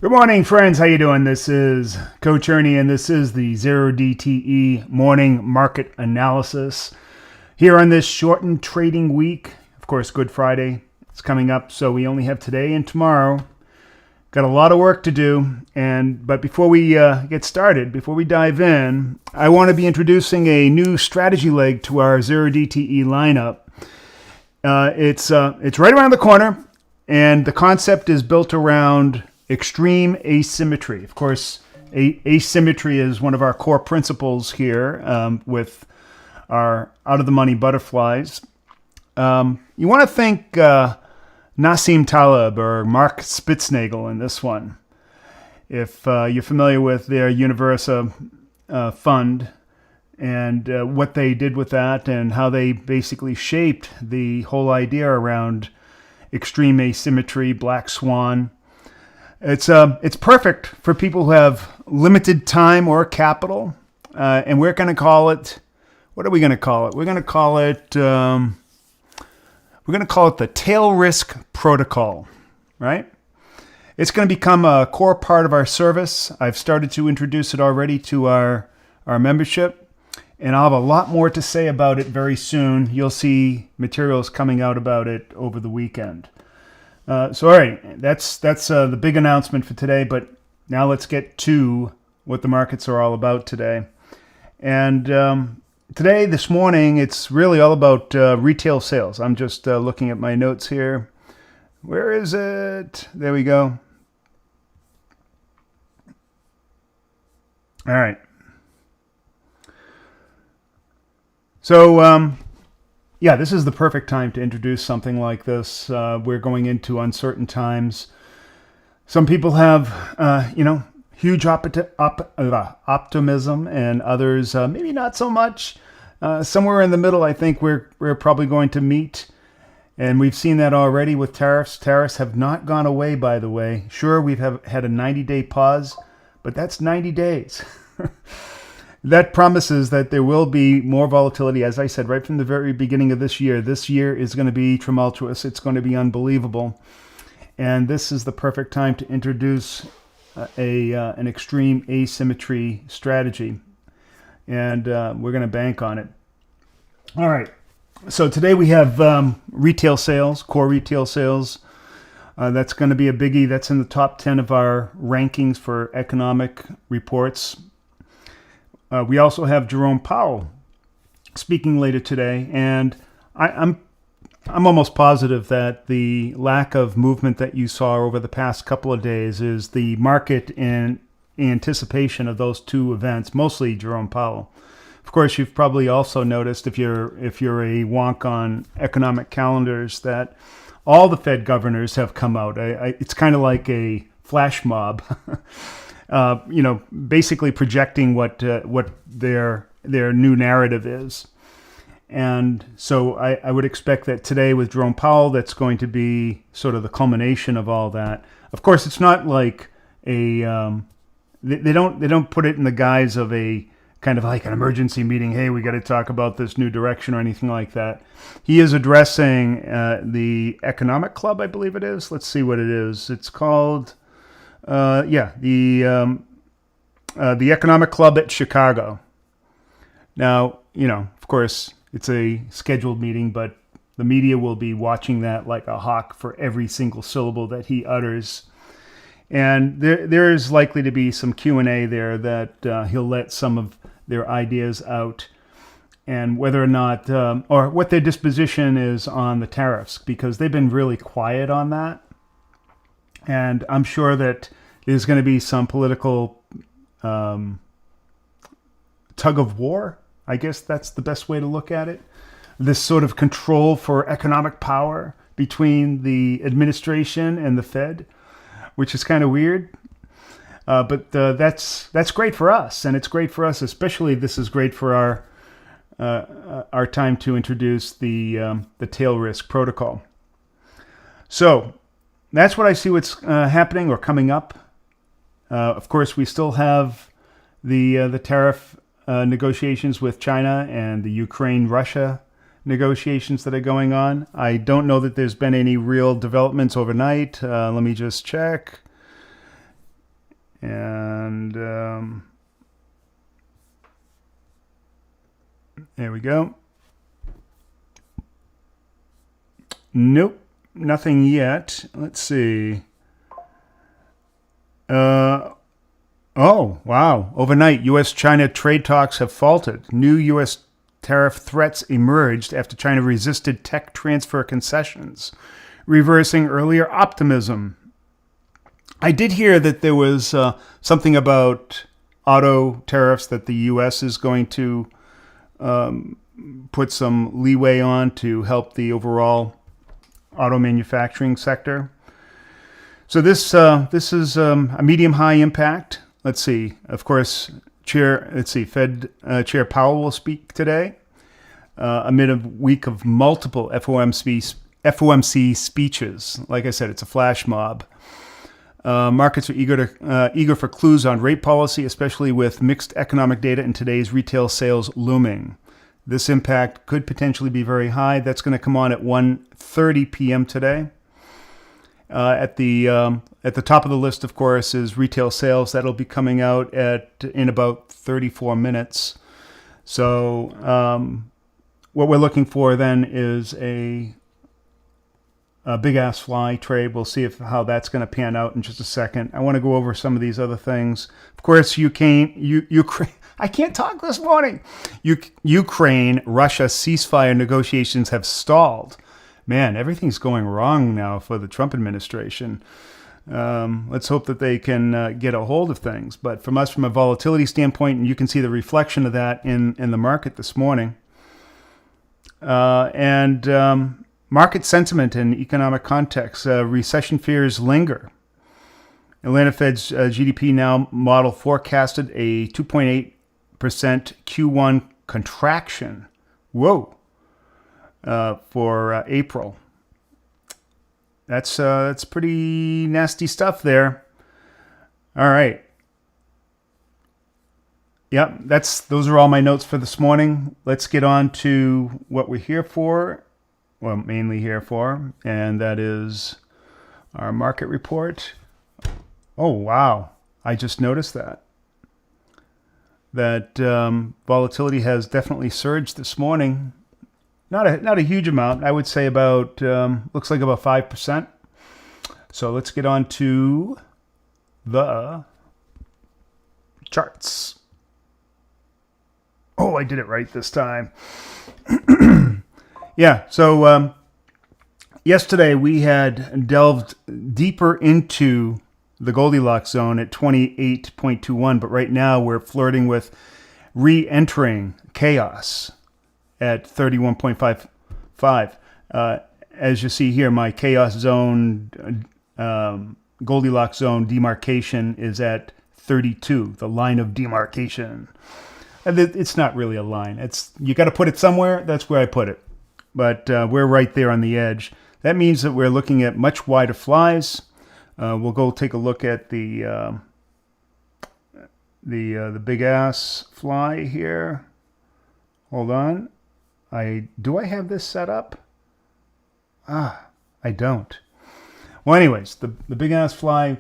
Good morning, friends. How you doing? This is Coach Ernie, and this is the 0DTE morning market analysis here on this shortened trading week. Of course, Good Friday is coming up, so we only have today and tomorrow. Got a lot of work to do, but before we get started, before we dive in, I want to be introducing a new strategy leg to our 0DTE lineup. It's right around the corner, and the concept is built around extreme asymmetry. Of course, asymmetry is one of our core principles here with our out-of-the-money butterflies. You want to think Nassim Taleb or Mark Spitznagel in this one. If you're familiar with their Universa fund and what they did with that and how they basically shaped the whole idea around extreme asymmetry, black swan. It's perfect for people who have limited time or capital, and we're going to call it. What are we going to call it? We're going to call it the tail risk protocol, right? It's going to become a core part of our service. I've started to introduce it already to our membership, and I'll have a lot more to say about it very soon. You'll see materials coming out about it over the weekend. All right, that's the big announcement for today, but now let's get to what the markets are all about today. And this morning, it's really all about retail sales. I'm just looking at my notes here. Where is it? There we go. All right. So, this is the perfect time to introduce something like this. We're going into uncertain times. Some people have, huge optimism, and others maybe not so much. Somewhere in the middle, I think we're probably going to meet, and we've seen that already with tariffs. Tariffs have not gone away, by the way. Sure, we've had a 90-day pause, but that's 90 days. That promises that there will be more volatility, as I said, right from the very beginning of this year. This year is going to be tumultuous. It's going to be unbelievable. And this is the perfect time to introduce an extreme asymmetry strategy. And we're going to bank on it. All right. So today we have retail sales, core retail sales. That's going to be a biggie. That's in the top 10 of our rankings for economic reports. We also have Jerome Powell speaking later today, and I'm almost positive that the lack of movement that you saw over the past couple of days is the market in anticipation of those two events, mostly Jerome Powell. Of course, you've probably also noticed if you're a wonk on economic calendars that all the Fed governors have come out. It's kind of like a flash mob. Basically projecting what their new narrative is. And so I would expect that today with Jerome Powell, that's going to be sort of the culmination of all that. Of course, it's not like they don't put it in the guise of a kind of like an emergency meeting. Hey, we got to talk about this new direction or anything like that. He is addressing the Economic Club, I believe it is. Let's see what it is. It's called. The Economic Club at Chicago. Now, of course, it's a scheduled meeting, but the media will be watching that like a hawk for every single syllable that he utters. And there is likely to be some Q&A there that he'll let some of their ideas out, and whether or not, or what their disposition is on the tariffs, because they've been really quiet on that. And I'm sure that there's going to be some political tug of war. I guess that's the best way to look at it. This sort of control for economic power between the administration and the Fed, which is kind of weird. But that's great for us, and it's great for us. Especially, this is great for our time to introduce the tail risk protocol. So. That's what I see what's happening or coming up. Of course, we still have the tariff negotiations with China and the Ukraine-Russia negotiations that are going on. I don't know that there's been any real developments overnight. Let me just check. And there we go. Nope, nothing yet. Let's see. Oh, wow. Overnight, U.S.-China trade talks have faltered. New U.S. tariff threats emerged after China resisted tech transfer concessions, reversing earlier optimism. I did hear that there was something about auto tariffs that the U.S. is going to put some leeway on to help the overall auto manufacturing sector. So this is a medium-high impact. Let's see. Of course, Fed Chair Powell will speak today amid a week of multiple FOMC speeches. Like I said, it's a flash mob. Markets are eager for clues on rate policy, especially with mixed economic data and today's retail sales looming. This impact could potentially be very high. That's going to come on at 1:30 p.m. today. At the top of the list, of course, is retail sales. That'll be coming out in about 34 minutes. So what we're looking for then is a big ass fly trade. We'll see how that's going to pan out in just a second. I want to go over some of these other things. Of course, Ukraine. I can't talk this morning. Ukraine-Russia ceasefire negotiations have stalled. Man, everything's going wrong now for the Trump administration. Let's hope that they can get a hold of things. But from a volatility standpoint, and you can see the reflection of that in the market this morning. Market sentiment and economic context. Recession fears linger. Atlanta Fed's GDP now model forecasted a 2.8% Q1 contraction. Whoa. For April. That's pretty nasty stuff there. All right. Yep, those are all my notes for this morning. Let's get on to what we're here for. Well, mainly here for, and that is our market report. Oh, wow. I just noticed that volatility has definitely surged this morning. Not a huge amount. I would say about, looks like about 5%. So let's get on to the charts. Oh, I did it right this time. Yeah, so yesterday we had delved deeper into the Goldilocks zone at 28.21, but right now we're flirting with re-entering chaos at 31.55. As you see here, my chaos zone, Goldilocks zone demarcation is at 32, the line of demarcation. It's not really a line. You got to put it somewhere. That's where I put it. But we're right there on the edge. That means that we're looking at much wider flies. We'll go take a look at the big ass fly here. Hold on. Do I have this set up? I don't. Well, anyways, the big ass fly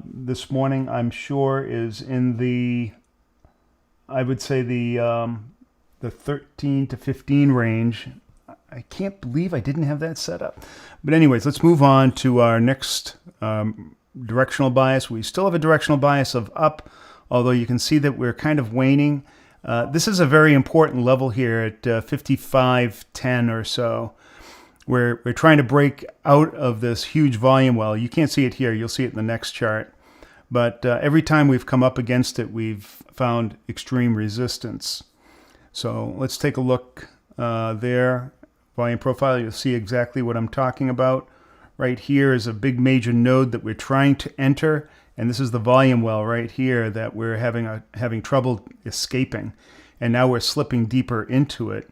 this morning, I'm sure, is in the, I would say the 13 to 15 range. I can't believe I didn't have that set up. But anyways, let's move on to our next directional bias. We still have a directional bias of up, although you can see that we're kind of waning. This is a very important level here at 55.10 or so. We're trying to break out of this huge volume well. You can't see it here. You'll see it in the next chart. But every time we've come up against it, we've found extreme resistance. So let's take a look there. Volume profile, you'll see exactly what I'm talking about. Right here is a big major node that we're trying to enter, and this is the volume well right here that we're having trouble escaping, and now we're slipping deeper into it.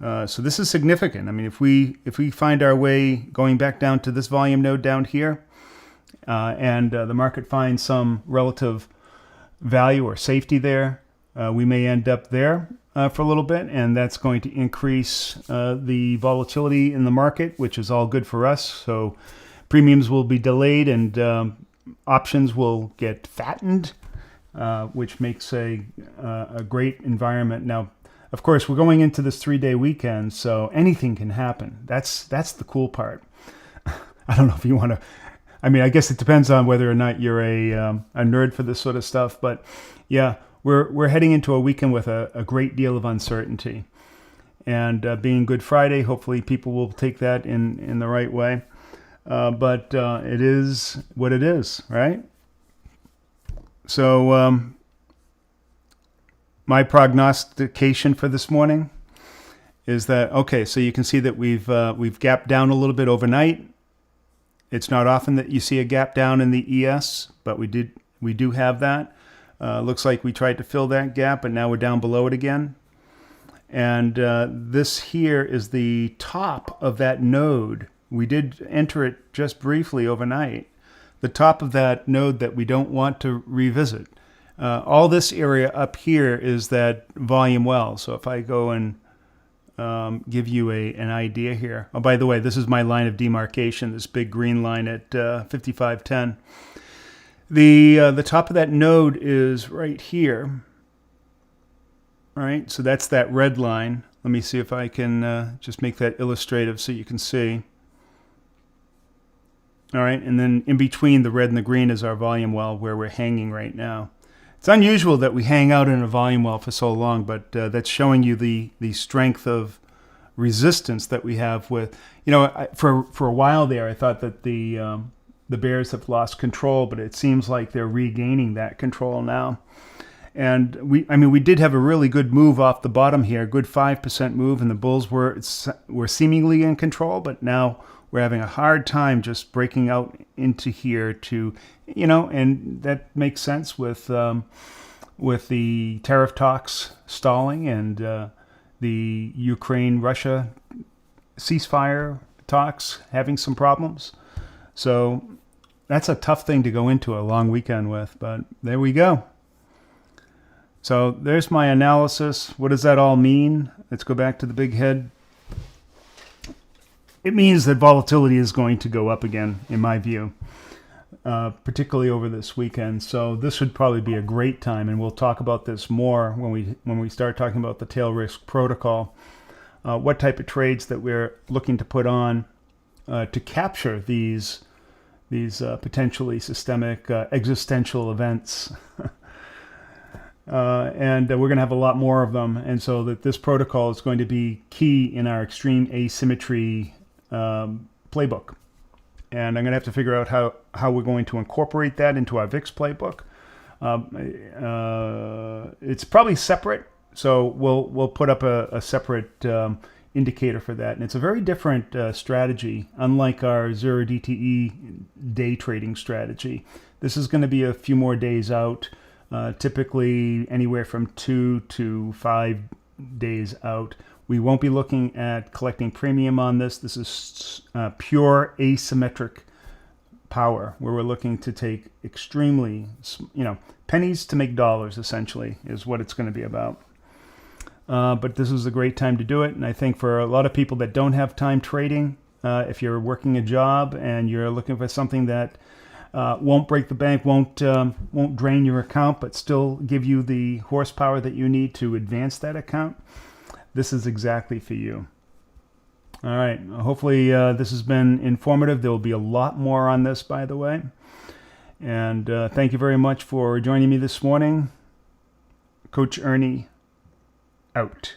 So this is significant. I mean, if we find our way going back down to this volume node down here, and the market finds some relative value or safety there, we may end up there for a little bit, and that's going to increase the volatility in the market, which is all good for us. So premiums will be delayed, and options will get fattened, which makes a great environment. Now, of course, we're going into this 3-day weekend, so anything can happen. That's the cool part. I don't know if you want to. I mean, I guess it depends on whether or not you're a nerd for this sort of stuff. But yeah, we're heading into a weekend with a great deal of uncertainty. And being Good Friday, hopefully people will take that in the right way. But it is what it is, right? So my prognostication for this morning is that, okay, so you can see that we've gapped down a little bit overnight. It's not often that you see a gap down in the ES, but we do have that. Looks like we tried to fill that gap, but now we're down below it again. And this here is the top of that node. We did enter it just briefly overnight. The top of that node that we don't want to revisit. All this area up here is that volume well. So if I go and give you an idea here. Oh, by the way, this is my line of demarcation, this big green line at 55.10. The top of that node is right here. All right, so that's that red line. Let me see if I can just make that illustrative so you can see. All right, and then in between the red and the green is our volume well where we're hanging right now. It's unusual that we hang out in a volume well for so long, but that's showing you the strength of resistance that we have with, for a while there, I thought that the bears have lost control, but it seems like they're regaining that control now. And we did have a really good move off the bottom here, good 5% move, and the bulls were seemingly in control, but now we're having a hard time just breaking out into here to, and that makes sense with the tariff talks stalling and the Ukraine-Russia ceasefire talks having some problems. So that's a tough thing to go into a long weekend with, but there we go. So there's my analysis. What does that all mean? Let's go back to the big head. It means that volatility is going to go up again, in my view, particularly over this weekend. So this would probably be a great time, and we'll talk about this more when we start talking about the tail risk protocol. What type of trades that we're looking to put on to capture these potentially systemic existential events. And we're going to have a lot more of them. And so that this protocol is going to be key in our extreme asymmetry playbook. And I'm going to have to figure out how we're going to incorporate that into our VIX playbook. It's probably separate. So we'll put up a separate indicator for that. And it's a very different strategy, unlike our 0 DTE day trading strategy. This is going to be a few more days out. Typically anywhere from 2 to 5 days out. We won't be looking at collecting premium on this. This is pure asymmetric power, where we're looking to take extremely, pennies to make dollars, essentially, is what it's going to be about. But this is a great time to do it. And I think for a lot of people that don't have time trading, if you're working a job and you're looking for something that won't break the bank, won't drain your account, but still give you the horsepower that you need to advance that account, this is exactly for you. All right. Hopefully this has been informative. There will be a lot more on this, by the way. And thank you very much for joining me this morning. Coach Ernie, out.